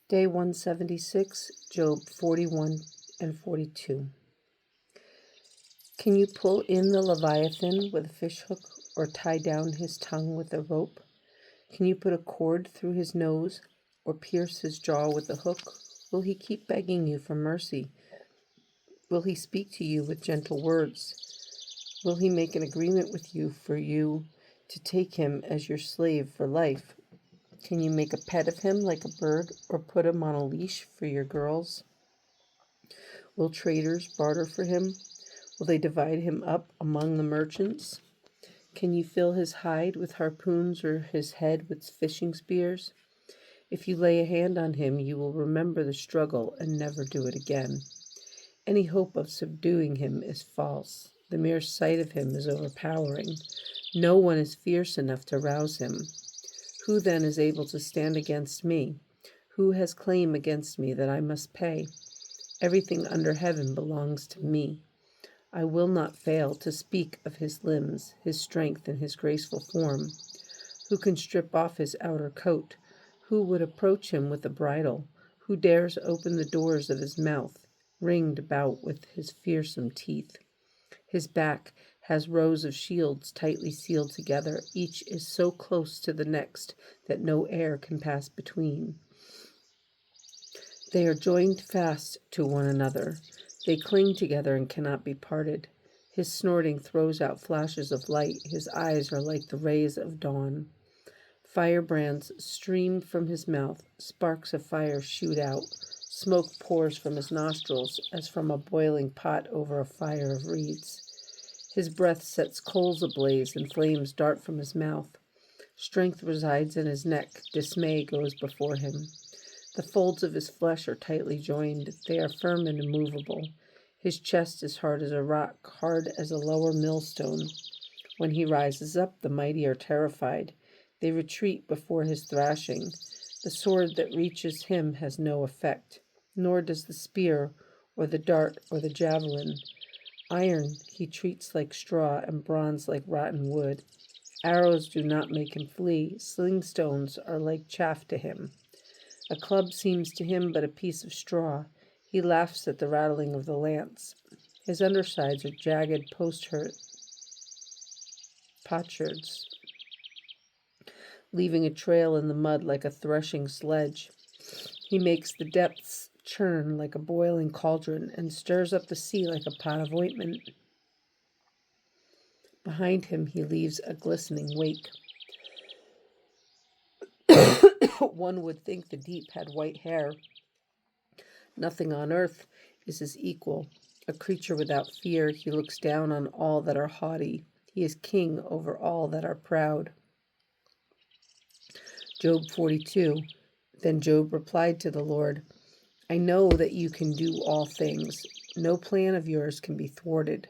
Day 176, Job 41 and 42. Can you pull in the Leviathan with a fishhook or tie down his tongue with a rope? Can you put a cord through his nose or pierce his jaw with a hook? Will he keep begging you for mercy? Will he speak to you with gentle words? Will he make an agreement with you for you to take him as your slave for life? Can you make a pet of him like a bird or put him on a leash for your girls? Will traders barter for him? Will they divide him up among the merchants? Can you fill his hide with harpoons or his head with fishing spears? If you lay a hand on him, you will remember the struggle and never do it again. Any hope of subduing him is false. The mere sight of him is overpowering. No one is fierce enough to rouse him. Who then is able to stand against me? Who has claim against me that I must pay? Everything under heaven belongs to me. I will not fail to speak of his limbs, his strength, and his graceful form. Who can strip off his outer coat? Who would approach him with a bridle? Who dares open the doors of his mouth, ringed about with his fearsome teeth? His back has rows of shields tightly sealed together. Each is so close to the next that no air can pass between. They are joined fast to one another. They cling together and cannot be parted. His snorting throws out flashes of light. His eyes are like the rays of dawn. Firebrands stream from his mouth. Sparks of fire shoot out. Smoke pours from his nostrils as from a boiling pot over a fire of reeds. His breath sets coals ablaze and flames dart from his mouth. Strength resides in his neck. Dismay goes before him. The folds of his flesh are tightly joined. They are firm and immovable. His chest is hard as a rock, hard as a lower millstone. When he rises up, the mighty are terrified. They retreat before his thrashing. The sword that reaches him has no effect, nor does the spear or the dart or the javelin. Iron he treats like straw and bronze like rotten wood. Arrows do not make him flee. Sling stones are like chaff to him. A club seems to him but a piece of straw. He laughs at the rattling of the lance. His undersides are jagged potsherds, leaving a trail in the mud like a threshing sledge. He makes the depths churn like a boiling cauldron and stirs up the sea like a pot of ointment. Behind him he leaves a glistening wake. One would think the deep had white hair. Nothing on earth is his equal. A creature without fear, he looks down on all that are haughty. He is king over all that are proud. Job 42. Then Job replied to the Lord, I know that you can do all things. No plan of yours can be thwarted.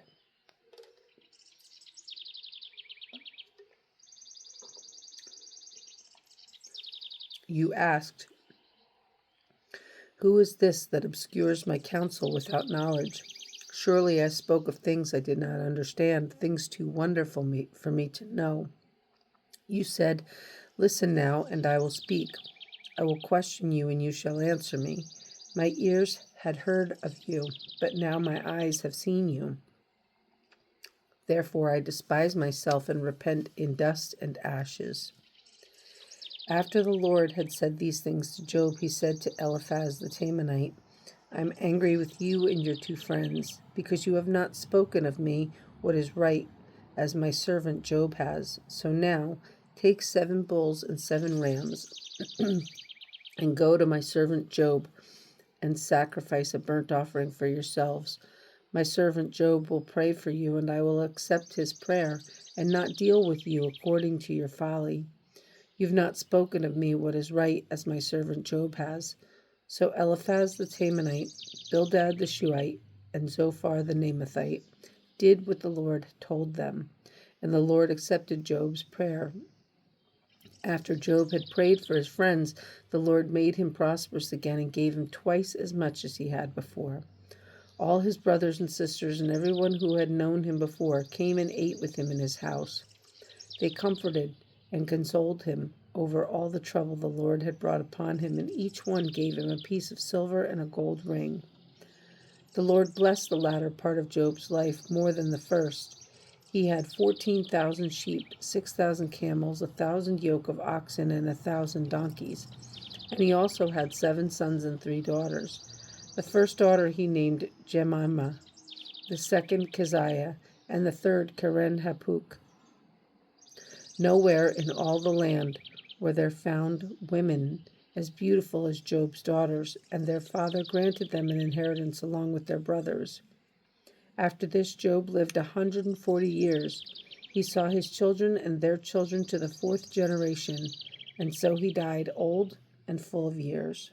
You asked, who is this that obscures my counsel without knowledge? Surely I spoke of things I did not understand, things too wonderful for me to know. You said, listen now, and I will speak. I will question you, and you shall answer me. My ears had heard of you, but now my eyes have seen you. Therefore I despise myself and repent in dust and ashes. After the Lord had said these things to Job, he said to Eliphaz the Temanite, I am angry with you and your two friends, because you have not spoken of me what is right, as my servant Job has. So now take 7 bulls and 7 rams, and go to my servant Job, and sacrifice a burnt offering for yourselves. My servant Job will pray for you, and I will accept his prayer, and not deal with you according to your folly. You've not spoken of me what is right, as my servant Job has. So Eliphaz the Temanite, Bildad the Shuhite, and Zophar the Naamathite did what the Lord told them, and the Lord accepted Job's prayer. After Job had prayed for his friends, the Lord made him prosperous again and gave him twice as much as he had before. All his brothers and sisters and everyone who had known him before came and ate with him in his house. They comforted and consoled him over all the trouble the Lord had brought upon him, and each one gave him a piece of silver and a gold ring. The Lord blessed the latter part of Job's life more than the first. He had 14,000 sheep, 6,000 camels, 1,000 yoke of oxen, and 1,000 donkeys. And he also had 7 sons and 3 daughters. The first daughter he named Jemimah, the second Keziah, and the third Keren-Happuch. Nowhere in all the land were there found women as beautiful as Job's daughters, and their father granted them an inheritance along with their brothers. After this, Job lived 140 years. He saw his children and their children to the 4th generation, and so he died old and full of years.